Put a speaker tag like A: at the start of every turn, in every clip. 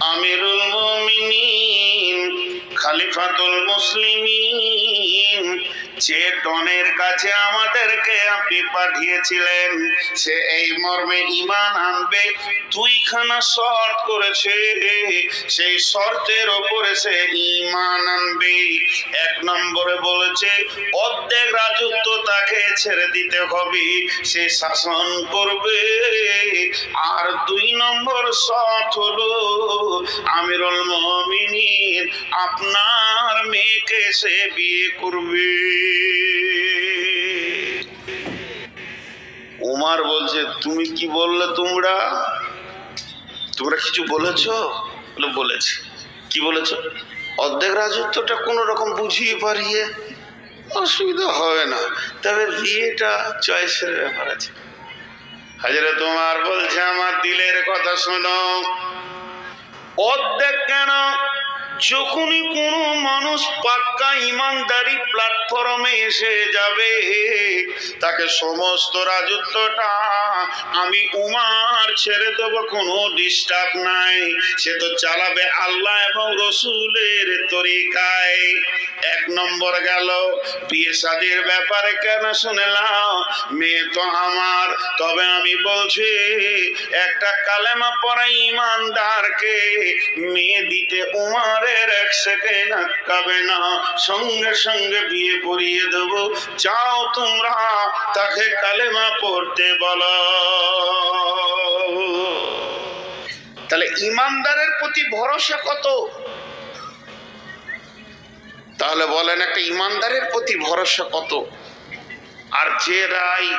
A: আমিরুল মুমিনিন খলিফাতুল মুসলিমিন, যে ডনের কাছে আমাদেরকে আপনি পাঠিয়েছিলেন, সে এই মর্মে ঈমান আনবে। দুইখানা শর্ত করেছে, সেই শর্তের ওপরে সে ঈমান আনবে। এক নম্বরে বলেছে অর্ধেক রাজত্ব তাকে ছেড়ে দিতে হবে, সে শাসন করবে। আর 2 নম্বর শর্ত হলো আমিরুল মুমিনিন আপনার মেয়েকে সে বিয়ে করবে। উমার বলছে তুমি কি বললে? তোমরা কিছু বলেছো? বলেছি। কি বলেছো? অর্ধেক রাজত্বটা কোনো রকম বুঝিয়ে পারিয়ে, অসুবিধা হবে না, তবে বিয়েটা চয়েসের ব্যাপার আছে। হযরত উমর বলছে আমার দিলের কথা শোনো। অর্ধেক কেন? যখনই কোনো মানুষ পাক্কা ইমানদারি প্ল্যাটফর্মে এসে যাবে, তাকে সমস্ত রাজত্বটা আমি উমার ছেড়ে দেবো, কোনো ডিস্টার্ব নাই। সে তো চালাবে আল্লাহ এবং রসুলের তরিকায়। 1 নম্বর গেল। বিয়ে শাদীর ব্যাপারে কেন শুনলাম? মেয়ে তো আমার, তবে আমি বলছি একটা কালেমা পড়া ইমানদারকে মেয়ে দিতে উমারের 1 সেকেন্ড আটকাবে না, সঙ্গে সঙ্গে বিয়ে পড়িয়ে দেব। যাও তোমরা তাকে কালেমা পড়তে বলো। তাহলে ইমানদারের প্রতি ভরসা কত? তাহলে বলেন একটা ইমানদারের প্রতি ভরসা কত? আর যে রায়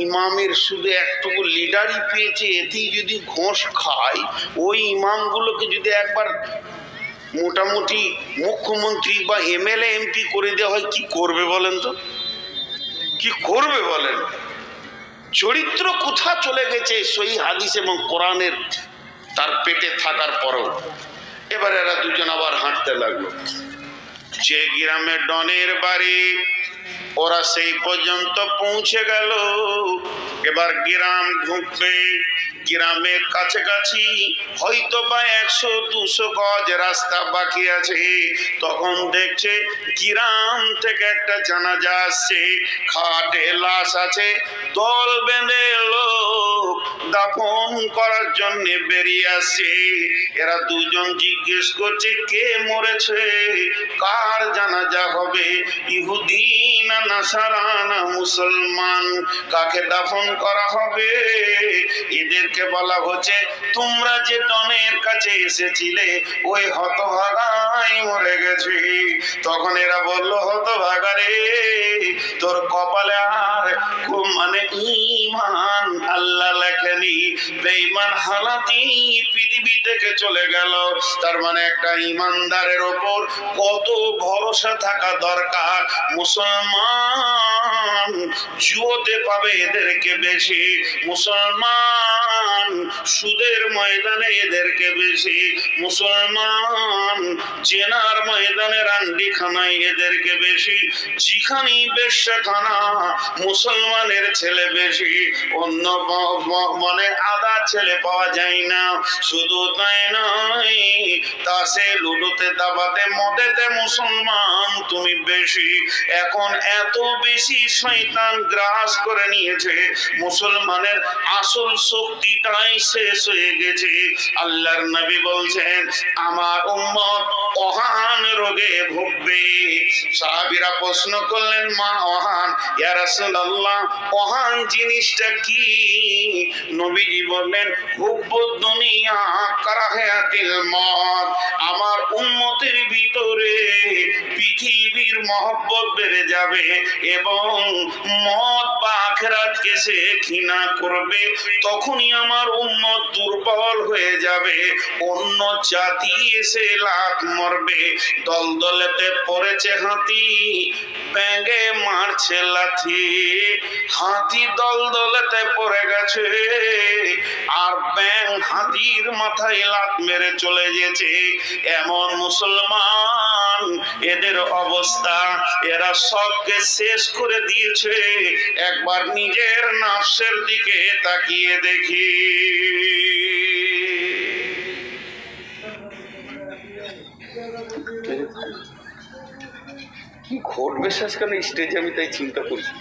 A: ইমামের শুধু একটুকু লিডারই পেয়েছে, এতেই যদি ঘোষ খায়, ওই ইমামগুলোকে যদি একবার মোটামুটি মুখ্যমন্ত্রী বা এমএলএ এমপি করে দেওয়া হয়, কি করবে বলেন তো? কি করবে বলেন? চরিত্র কোথা চলে গেছে সহিহ হাদিস এবং কোরআনের তার পেটে থাকার পরেও। এবার এরা দুজন আবার হাঁটতে লাগলো। যে গ্রামে ডনের বাড়ি, ওরা সেই পর্যন্ত পৌঁছে গেল। এবার গ্রাম ঢুকবে। গ্রামের কাছাকাছি হয়তো বা 100-200 গজ রাস্তা বাকি আছে। তখন দেখছে গ্রাম থেকে একটা জানাজা আসছে, খাটে লাশ আছে, দল বেঁধে লোক দাফন করার জন্য বেরিয়ে আসছে। এরা দুজন জিজ্ঞেস করছে কে মরেছে, কার জানাজা হবে, ইহুদি না নাসারা না মুসলমান, কাকে দাফন করা হবে? এদেরকে বলা হচ্ছে তোমরা যে ডনের কাছে এসেছিলে ওই হতভাগাই মরে গেছে। তখন এরা বলল হতভাগা রে, তোর কপালে আর মানে ঈমান আল্লাহ লেখেনি, বেঈমান হালাতি পৃথিবী থেকে চলে গেল। তার মানে একটা ঈমানদারের ওপর কত ভরসা থাকা দরকার। মুসলমান জুয়োতে পাবে এদেরকে বেশি, মুসলমান সুদের ময়দানে এদেরকে বেশি, মুসলমান জেনার ময়দানে রান্ডিখানায় এদেরকে বেশি, যেখানেই বেশ্যাখানা মুসলমানের ছেলে বেশি, অন্য মনে আদা ছেলে পাওয়া যায় না। শুধু তাই নয়, তাসে লুডুতে দাবাতে মদেতে মুসলমান তুমি বেশি। এখন এত বেশি শয়তান গ্রাস করে নিয়েছে, মুসলমানের আসল শক্তিটাই শেষ হয়ে গেছে। আল্লাহর নবী বলছেন আমার উম্মত অহান রোগে ভুগবে। সাহাবীরা প্রশ্ন করলেন মা অহান, ইয়া রাসূলুল্লাহ অহান জিনিসটা কি? নবীজি বললেন হুব্বুদ দুনিয়া কারাহাতিল মত। আমার উম্মতের ভিতরে পৃথিবীর মহব্বত বেড়ে যাবে এবং মত বা আখিরাতকে সে ঘৃণা করবে। তখনই আমার উম্মত দুর্বল হয়ে যাবে, অন্য জাতি এসে লাত মরবে। দলদলেতে পড়েছে হাতি, ব্যাঙে মারছে লাথি। হাতি দলদলেতে পড়ে গেছে আর ব্যাঙ হাতির মাথায় লাত মেরে চলে গেছে। এমন মুসলমান এদের অবস্থা, এরা সবকে শেষ করে দিয়েছে। একবার নিজের নফসের দিকে তাকিয়ে দেখি। কি ঘটবে শেষ কেন স্টেজে, আমি তাই চিন্তা করছি।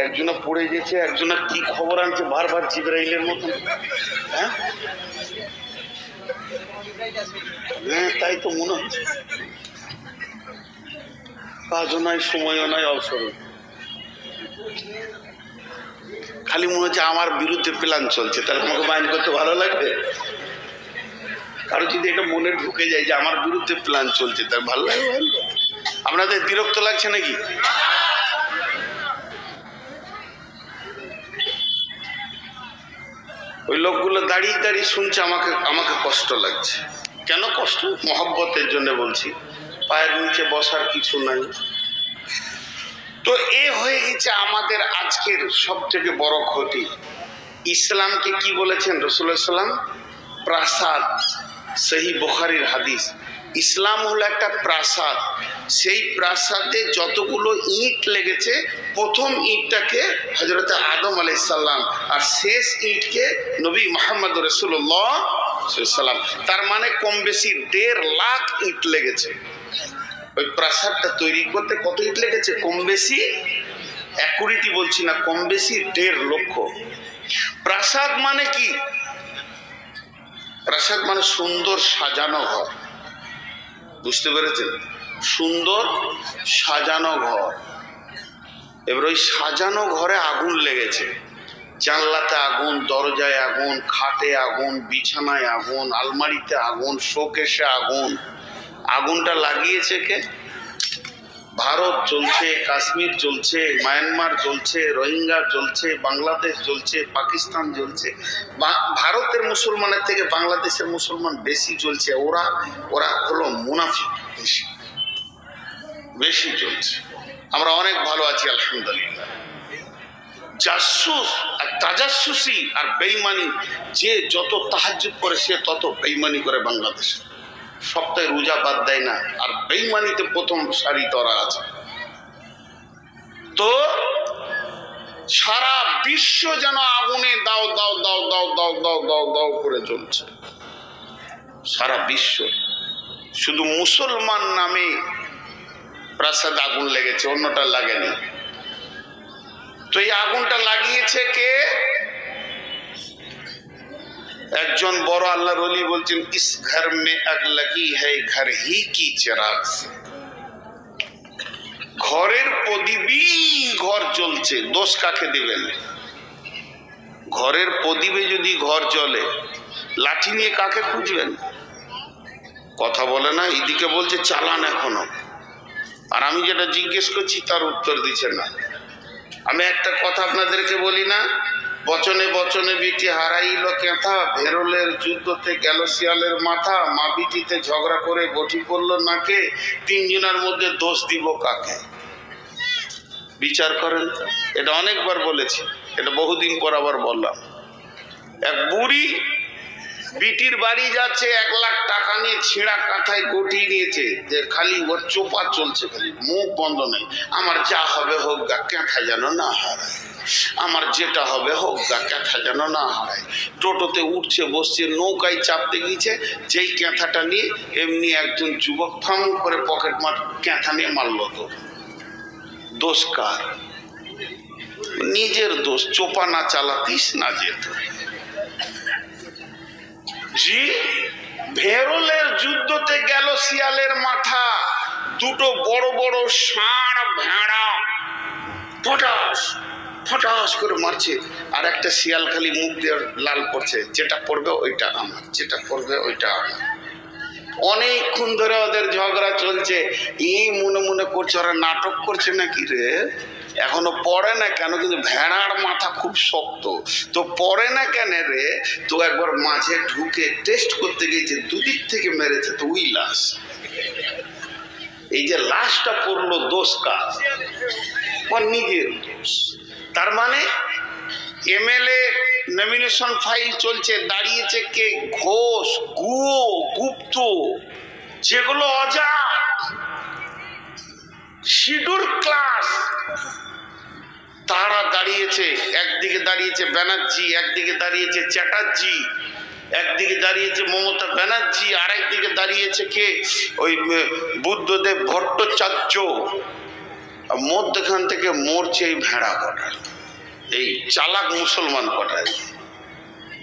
A: একজনা পড়ে গেছে, একজনা কি খবর আনছে বারবার জিবরাইলের মতন। হ্যাঁ হ্যাঁ, তাই তো মনে হচ্ছে। কাজও নাই, সময়ও নাই, অবসর। খালি মনে হচ্ছে আমার বিরুদ্ধে প্ল্যান চলছে, তাহলে আমাকে মাইন্ড করতে ভালো লাগবে? কারো যদি এটা মনে ঢুকে যায় যে আমার বিরুদ্ধে প্ল্যান চলছে, তার ভালো লাগবে? আপনাদের বিরক্ত লাগছে নাকি? ওই লোকগুলো দাঁড়িয়ে দাঁড়িয়ে শুনছে, আমাকে কষ্ট লাগছে। কেন কষ্ট? মহব্বতের জন্য বলছি। পায়ের নিচে বসার কিছু নাই। তো এ হয়ে গেছে আমাদের আজকের সব থেকে বড় ক্ষতি। ইসলামকে কি বলেছেন রাসূলুল্লাহ সাল্লাল্লাহু আলাইহি ওয়াসাল্লাম? প্রাসাদ। সহিহ বুখারীর হাদিস। ইসলাম হলো একটা প্রাসাদ। সেই প্রাসাদে যতগুলো ইট লেগেছে, প্রথম ইটটাকে হযরত আদম আলাইহিস সালাম, আর শেষ ইটকে নবী মুহাম্মদ রাসূলুল্লাহ সাল্লাল্লাহু আলাইহি ওয়াসাল্লাম। তার মানে কম বেশি 1.5 লাখ ইট লেগেছে। ওই প্রাসাদটা তৈরি করতে কত ইট লেগেছে? কম বেশি, অ্যাকুরেটি বলছি না, কম বেশি 1.5 লক্ষ। প্রাসাদ মানে কি? প্রাসাদ মানে সুন্দর সাজানো ঘর। বুঝতে পেরেছেন? সুন্দর সাজানো ঘর। এবার ওই সাজানো ঘরে আগুন লেগেছে। জানলাতে আগুন, দরজায় আগুন, খাটে আগুন, বিছানায় আগুন, আলমারিতে আগুন, শোকেশে আগুন। আগুনটা লাগিয়েছে কে? ভারত জ্বলছে, কাশ্মীর জ্বলছে, মায়ানমার জ্বলছে, রোহিঙ্গা জ্বলছে, বাংলাদেশ জ্বলছে, পাকিস্তান জ্বলছে। ভারতের মুসলমানের থেকে বাংলাদেশের মুসলমান বেশি জ্বলছে। ওরা হলো মুনাফিক, বেশি জ্বলছে। আমরা অনেক ভালো আছি আলহামদুলিল্লাহ। জাসুস আর তাজাসুসি আর বেঈমানি, যে যত তাহাজ্জুদ করে সে তত বেঈমানি করে বাংলাদেশে। সপ্তাহে রোজা বাদ দেয় না, আর বেঈমানিতে প্রথম সারি ধরা আছে। তো সারা বিশ্ব যেন আগুনে দাও দাও দাও দাও দাও দাও দাও দাও করে চলছে। সারা বিশ্ব। শুধু মুসলমান নামে প্রাসাদ আগুন লেগেছে, অন্যটা লাগেনি। তো এই আগুনটা লাগিয়েছে কে? একজন বড় আল্লাহর ওলি বলছেন, ইস ঘর মে আগ লাগি হ্যায় ঘর হি কি চিরাগ সে। ঘরের প্রদীপই ঘর জ্বলছে, দোষ কাকে দিবেন? ঘরের প্রদীপে যদি ঘর জ্বলে, লাঠি নিয়ে কাকে খুঁজবেন? কথা বলে না, এদিকে বলছে চালান এখনো, আর আমি যেটা জিজ্ঞেস করছি তার উত্তর দিচ্ছে না। আমি একটা কথা আপনাদেরকে বলি না, বচনে বচনে বিটি হারাইল কেথা, ভেরলের যুদ্ধতে গেল শিয়ালের মাথা, মা বিটিতে ঝগড়া করে বটি পড়ল নাকে, তিনজনের মধ্যে দোষ দিব কাকে? বিচার করেন। এটা অনেকবার বলেছি, এটা বহুদিন পর আবার বললাম। এক বুড়ি বিটির বাড়ি যাচ্ছে, 1 লাখ টাকা নিয়ে ছিঁড়া কাঁথায় গটিয়ে নিয়েছে, যে খালি ওর চোপা চলছে, খালি মুখ বন্ধ নেই। আমার যা হবে হোক গা, ক্যাঁথা যেন না হারায়, আমার যেটা হবে হোক গা, ক্যাঁথা যেন না হারায়। টোটোতে উঠছে বসছে, নৌকায় চাপতে গিয়েছে, যেই ক্যাঁথাটা নিয়ে এমনি একজন যুবক ফাম করে পকেট মার ক্যাঁথা নিয়ে মারল। তো দোষ কার? নিজের দোষ। চোপা না চালাতিস না যেত। জি, ভেরলের যুদ্ধতে গেল শিয়ালের মাথা, দুটো বড় বড় ষাঁড় ভেড়া ফটাস ফটাস করে মারছে, আর একটা শিয়াল খালি মুখ দিয়ে লাল পড়ছে, যেটা পড়বে ওইটা আমার, যেটা পড়বে ওইটা আমার। অনেকক্ষণ ধরে ওদের ঝগড়া চলছে। এই মনে মনে করছে ওরা নাটক করছে নাকি রে, এখনো পড়ে না কেন? কিন্তু ভেড়ার মাথা খুব শক্ত, তো পড়ে না কেন রে? তো একবার মাঝে ঢুকে টেস্ট করতে গিয়েছে, দুদিক থেকে মেরেছে, তো ওই লাশ। এই যে লাশটা পড়লো, দোষ কাজ? নিজের দোষ। তার মানে এমএলএ নমিনেশন ফাইল চলছে, দাঁড়িয়েছে কে? ঘোষ, গুয়ো, গুপ্ত, যেগুলো অজাত শিডিউল ক্লাস, তারা দাঁড়িয়েছে। একদিকে দাঁড়িয়েছে ব্যানার্জি, একদিকে দাঁড়িয়েছে চ্যাটার্জি। একদিকে দাঁড়িয়েছে মমতা ব্যানার্জি, আর একদিকে দাঁড়িয়েছে কে, ওই বুদ্ধদেব ভট্টাচার্য। মধ্যখান থেকে মরছে এই ভেড়া কটা, এই চালাক মুসলমান কটা।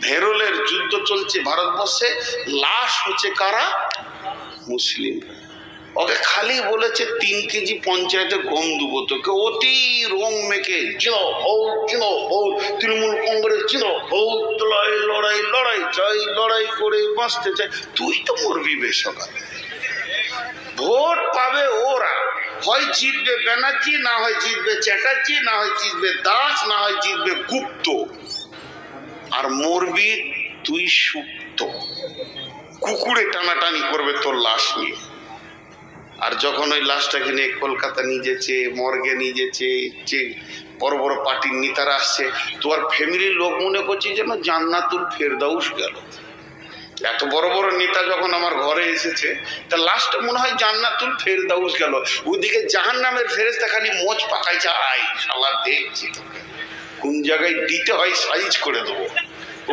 A: ভেরোলের যুদ্ধ চলছে ভারতবর্ষে, লাশ হচ্ছে কারা? মুসলিম। ওকে খালি বলেছে 3 কেজি পঞ্চায়েতে গম দেবো তোকে, অতি রং মেখে চিনো তৃণমূল কংগ্রেস চিনো লড়াই লড়াই চাই, লড়াই করে বাঁচতে চাই। তুই তো মরবি বেসকালে। ভোট পাবে ওরা, হয় জিতবে ব্যানার্জি, না হয় জিতবে চ্যাটার্জি, না হয় জিতবে দাস, না হয় জিতবে গুপ্ত, আর মরবি তুই সুপ্ত। কুকুরে টানাটানি করবে তোর লাশ নিয়ে। আর যখন ওই লাশটাকে নিয়ে কলকাতা নিয়ে যেছে, মর্গে নিয়ে যেছে, যে বড় বড় পার্টির নেতারা আসছে, তোর ফ্যামিলির লোক মনে করছে যেন জান্নাতুল ফেরদাউস গেল। এত বড় বড় নেতা যখন আমার ঘরে এসেছে, তা লাস্টে মনে হয় জান্নাতুল ফেরদাউস গেল। ওইদিকে জাহান্নামের ফেরেশতা খালি মোচ পাকাইছে, আই শালা দেখছি তোকে কোন জায়গায় দিতে হয় সাইজ করে দেবো।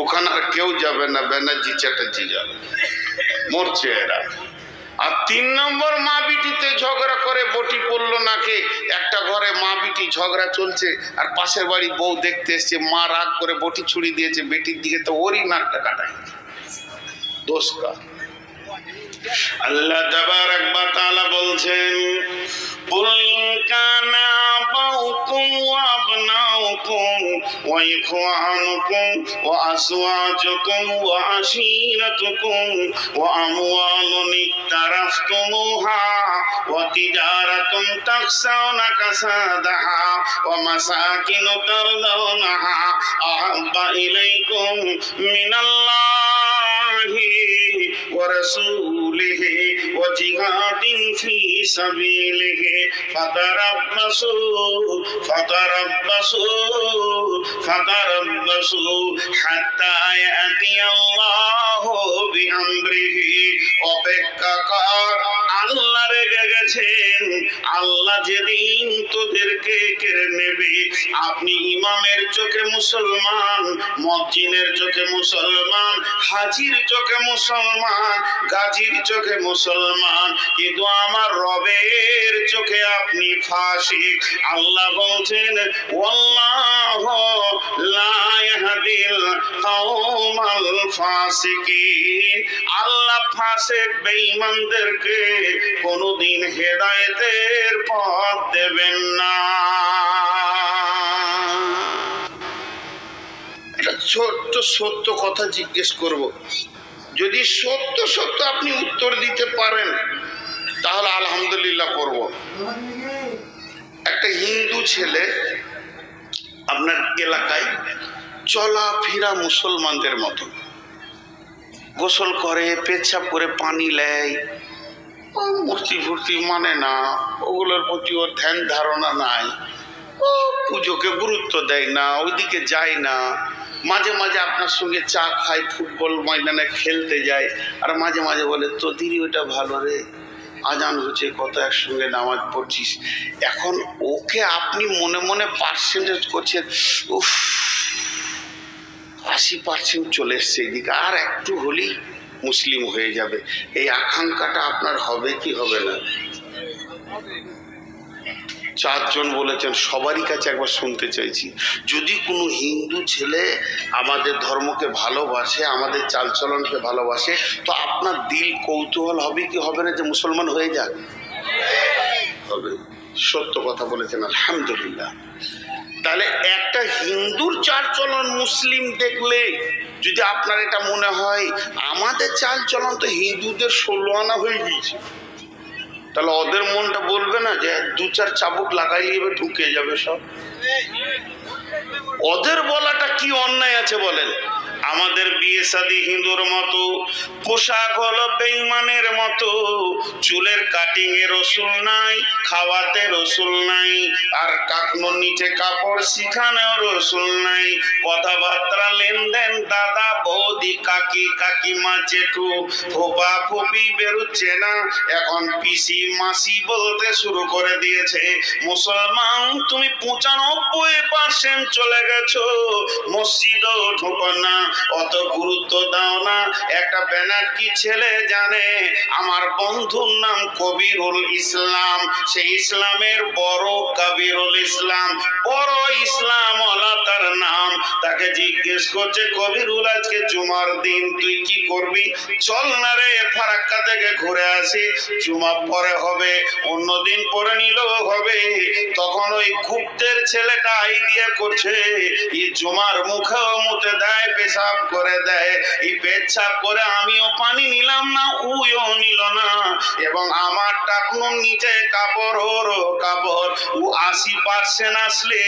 A: ওখানে আর কেউ যাবে না, ব্যানার্জি চ্যাটার্জি যাবে, মরছে এরা। আর 3 নম্বর, মা বিটিতে ঝগড়া করে বটি পড়লো নাকে। একটা ঘরে মা বিটি ঝগড়া চলছে, আর পাশের বাড়ি বউ দেখতে এসছে, মা রাগ করে বটি ছুরি দিয়েছে বেটির দিকে, তো ওরই নাকটা কাটাই। দোষ কার? আল্লাহ তাবারাক ওয়া তাআলা বলছেন, কুল কানা আবাউকুম ওয়া আবনাউকুম ওয়া ইখওয়ানুকুম ওয়া আজওয়াজুকুম ওয়া আশীরাতুকুম ওয়া আমওয়ালুন ইকতারাফতুমুহা ওয়া তিজারাতুন তাখশাউনা কাসাদাহা ওয়া মাসাকিনু তারদাউনাহা আহাব্বা ইলাইকুম মিনাল্লাহি ورسوله وجهاد في سبيله فتربصوا حتى يأتي الله بأمره। অপেক্ষা কর, আল্লাহ রেগে গেছেন, আল্লাহ যেদিন তোদেরকে কেড়ে নেবে। আপনি ইমামের চোখে মুসলমান, মুয়াজ্জিনের চোখে মুসলমান, হাজির চোখে মুসলমান, গাজীর চোখে মুসলমান, কিন্তু আমার রবের চোখে আপনি ফাসিক। আল্লাহ বলছেন, ওয়াল্লাহু লা ইয়াহদিল কওমাল ফাসিকিন। আল্লাহ ফাসিক বেঈমানদেরকে কোনদিন হেদায়েতের পথ দেবেন না। ছোট্ট সত্য কথা জিজ্ঞেস করব, যদি সত্য সত্য আপনি উত্তর দিতে পারেন তাহলে আলহামদুলিল্লাহ করব। একটা হিন্দু ছেলে আপনার এলাকায় চলাফেরা মুসলমানদের মতো, গোসল করে, পেচ্ছাপ করে পানি নেয়, মূর্তি ফুর্তি মানে না, ওগুলোর প্রতি ওর ধ্যান ধারণা নাই, ও পুজোকে গুরুত্ব দেয় না, ওইদিকে যায় না। মাঝে মাঝে আপনার সঙ্গে চা খায়, ফুটবল ময়দানে খেলতে যায়, আর মাঝে মাঝে বলে তোদেরই ওটা ভালো রে, আজান হচ্ছে কত একসঙ্গে নামাজ পড়ছিস। এখন ওকে আপনি মনে মনে পার্সেন্টেজ করছেন, উফ 80% চলে এসছে এদিকে, আর একটু হলেই মুসলিম হয়ে যাবে। এই আকাঙ্ক্ষাটা আপনার হবে কি হবে না? 4 জন বলেছেন, সবারই কাছে একবার শুনতে চাইছি, যদি কোনো হিন্দু ছেলে আমাদের ধর্মকে ভালোবাসে, আমাদের চালচলনকে ভালোবাসে, তো আপনার দিল কৌতূহল হবে কি হবে না যে মুসলমান হয়ে যাক? হবে। সত্য কথা বলেছেন, আলহামদুলিল্লাহ। তাহলে একটা হিন্দুর চালচলন মুসলিম দেখলে যদি আপনার এটা মনে হয় আমাদের চালচলন তো হিন্দুদের 16 আনা হয়ে গিয়েছে, তাহলে ওদের মনটা বলবে না যে 2-4 চাবুক লাগাই যাবে, ঢুকে যাবে সব? ওদের বলাটা কি অন্যায় আছে বলেন? আমাদের বিয়ে শাদী হিন্দুর মতো, পোশাক হলো বেঈমানের মতো, চুলের কাটিং এ রসুল নাই, খাওয়াতে রসুল নাই, আর টাকনোর নিচে কাপড় শিখানেও রসুল নাই, কথাবার্তা লেনদেন দাদা বৌদি কাকি কাকিমা জেঠু ফোপা ফুপি বেরোচ্ছে না, এখন পিসি মাসি বলতে শুরু করে দিয়েছে। মুসলমান তুমি 95% চলে গেছো, মসজিদও ঢোকো না, অত গুরুত্ব দাও না। একটা ব্যানার্জি ছেলে জানে আমার বন্ধুর নাম কবিরুল ইসলাম, সেই ইসলামের বড় কবিরুল ইসলাম, বড় ইসলাম ওয়ালা তার নাম। তাকে জিজ্ঞেস করছে, কবিরুল আজকে জুমার দিন তুই কি করবি? চল না রে ফারাক্কা থেকে ঘুরে আসি, জুমা পরে হবে, অন্যদিন পরে নিলেও হবে। তখন ওই গুপ্তের ছেলেটা আইডিয়া করছে, এই জুমার মুখেও মুতে দেয়, পেশাব করে দেয়, এই পেচ্ছাপ করে আমিও পানি নিলাম না, উইও নিল না, এবং আমার টাকনুর নিচে কাপড় ওরও কাপড়। ও 80% আসলে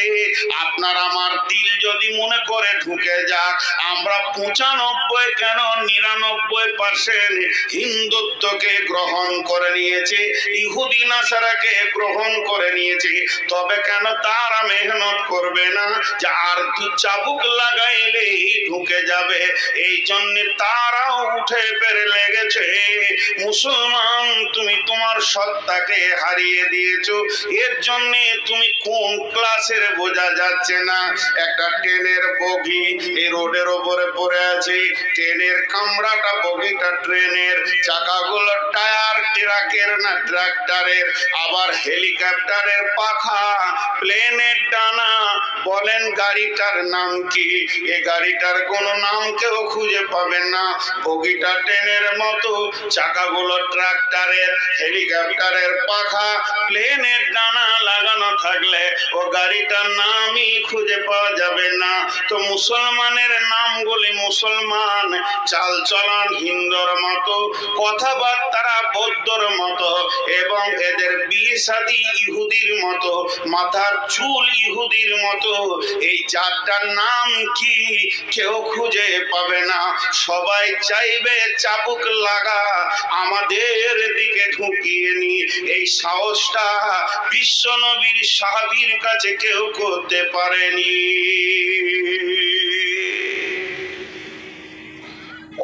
A: আপনার আমার দিল যদি মনে করে ঢুকে যাক, আমরা 95 কেন 99% হিন্দুত্বকে গ্রহণ করে নিয়েছে, ইহুদি নাসারাকে গ্রহণ করে নিয়েছে। তবে কেন তারা মেহনত করবে না যে আর দু চাবুক লাগাইলেই ঢুকে যাবে? এই জন্য তারাও উঠে পেরে লেগেছে। মুসলমান, তুমি তোমার সত্তাকে হারিয়ে দিয়েছো, এর জন্য তুমি কোন ক্লাসের বোঝা যাচ্ছে না। একটা ট্রেনের বগি এই রোডের ওপরে পড়ে আছে, ট্রেনের কামরাটা বগিটা ট্রেনের, চাকাগুলো টায়ার ট্রাকের না ট্রাক্টরের, আবার হেলিকপ্টারের পাখা, প্লেনের ডানা। বলেন গাড়িটার নাম কি? এ গাড়িটার কোনো নাম কেউ খুঁজে পাবেন না। বগিটা ট্রেনের মতো, চাকাগুলো ট্রাক্টরের, হেলিকপ্টারের পাখা, প্লেনের ডানা লাগানো থাকলে ও গাড়িটার নামই খুঁজে পাওয়া যাবে না। তো মুসলমানের নামগুলি মুসলমান, চালচলন হিন্দুর মতো, কথাবার্তারা বৌদ্ধর মতো, এবং এদের বিয়ে শাদী ইহুদির মতো, মাথার চুল ইহুদির মতো। এই চারটার নাম কি কেউ খুঁজে পাবে না। সবাই চাইবে চাবুক লাগা আমাদের দিকে ঢুকিয়ে নি। এই সাহসটা বিশ্ব নবীর সাহাবীর কাছে কেউ করতে পারেনি।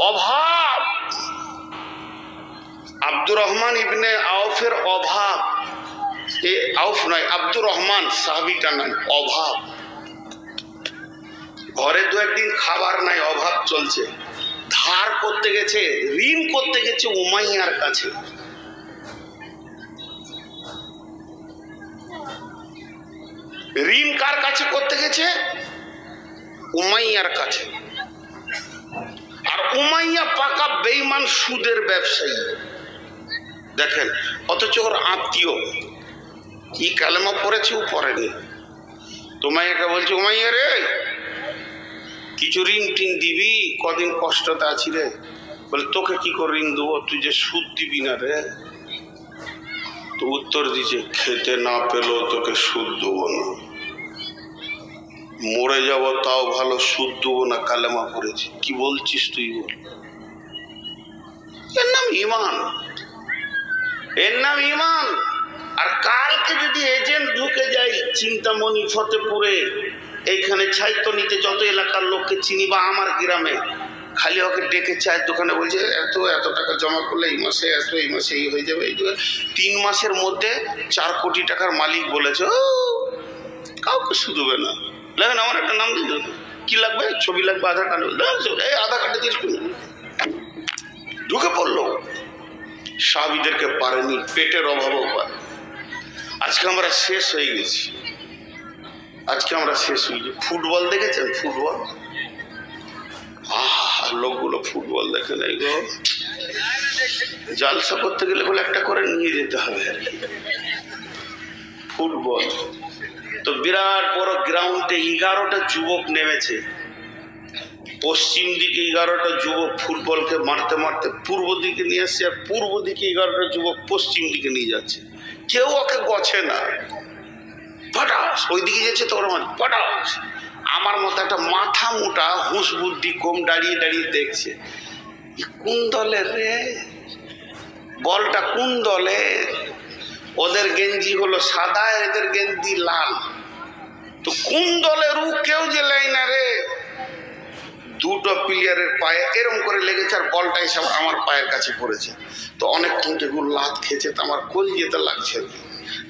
A: অভাব, আব্দুর রহমান ইবনে আউফের অভাব, এ আউফ নয়, আব্দুর রহমান সাহাবীটার নাম। অভাব, ঘরে দু একদিন খাবার নাই, অভাব চলছে, ধার করতে গেছে, ঋণ করতে গেছে উমাইয়ার কাছে। ঋণ কার কাছে করতে গেছে? উমাইয়ার কাছে। আর উমাইয়া পাকা বেঈমান, সুদের ব্যবসায়ী। দেখেন, অথচ ওর আত্মীয়, কি কালেমা পড়েছে ও পড়েনি। উমাইয়াকে বলছে, উমাইয়া রে কিছু ঋণ টিন দিবি, কদিন কষ্টতে আছি রে। বলে, তোকে কি করে ঋণ দেবো, তুই যে সুদ দিবি না রে। তো উত্তর দিচ্ছে, খেতে না পেলেও তোকে সুদ দেবো না, মরে যাব তাও ভালো, সুদ দেবো না, কালেমা পড়েছি। কি বলছিস তুই? বল, এর নাম ইমান, এর নাম ইমান। আর কালকে যদি এজেন্ট ঢুকে যায় চিন্তামণি, ফতেপুরে, এইখানে ছাইতো নিতে যত এলাকার লোককে চিনি, বা আমার গ্রামে, খালি ওকে ডেকে চায়ের দোকানে বলছে এত এত টাকা জমা করলে এই মাসে এত, এই মাসে এই হয়ে যাবে, এই 3 মাসের মধ্যে 4 কোটি টাকার মালিক বলেছে, কাউকে শুধবে না। লাগেন আমার একটা নাম দিয়ে দেবে, কি লাগবে? ছবি লাগবে, আধার কার্ড, এই আধার কার্ডে দিয়ে ঢুকে পড়লো। সাহাবীদেরকে পারেনি, পেটের অভাবও পারে। আজকে আমরা শেষ হয়ে গেছি, আজকে আমরা শেষ হয়ে গেছি। ফুটবল দেখেছেন? ফুটবল, লোকগুলো ফুটবল দেখে নাই গো। জালসা করতে গেলে বলে একটা করে নিয়ে যেতে হবে আর কি। ফুটবল তো বিরাট বড় গ্রাউন্ডে 11টা যুবক নেমেছে। পশ্চিম দিকে 11টা যুবক ফুটবলকে মারতে মারতে পূর্ব দিকে নিয়ে আসছে, আর পূর্ব দিকে 11টা যুবক পশ্চিম দিকে নিয়ে যাচ্ছে। কেউ ওকে গছে না, পটাস ওইদিকে যাচ্ছে, তো ওরা পটাস। আমার মতো একটা মাথা মোটা, হুঁশ বুদ্ধি কম, দাঁড়িয়ে দাঁড়িয়ে দেখছে, কোন দলের রে, বলটা কোন দলের? ওদের গেঞ্জি হলো সাদা, এদের গেঞ্জি লাল, তো কোন দলের ও কেউ যে লাই না রে। দুটো প্লেয়ারের পায়ে এরম করে লেগেছে, আর বলটা এসে আমার পায়ের কাছে পড়েছে। তো অনেক যেগুলো লাত খেয়েছে, তো আমার কল যেতে লাগছে।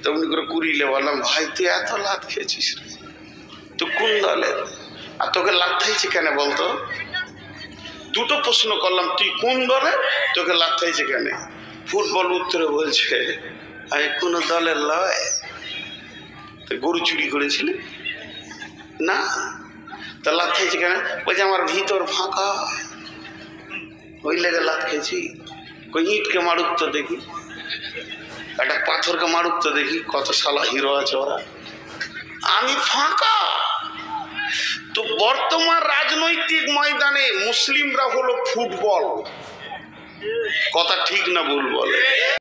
A: তেমনি করে কুড়িলে বললাম, ভাই তুই এত লাত খেয়েছিস রে, তো কোন দলের? আর তোকে লাত খাইছে কেন বলতো? দুটো প্রশ্ন করলাম, তুই কোন দলে, তোকে লাথেছে কেন? ফুটবল উত্তরে বলছে, আমি কোনো দলের লয়। গরু চুরি করেছিলে না, তা লাথ খেয়েছি কেন? বলছে আমার ভিতর ফাঁকা, ওই লেগে লাথ খেয়েছি। কই ইটকে মারুক তো দেখি, একটা পাথরকে মারুক তো দেখি, কত শালা হিরো আছে ওরা। আমি ফাঁকা। তো বর্তমান রাজনৈতিক ময়দানে মুসলিমরা হলো ফুটবল। কথা ঠিক না ভুল বলে?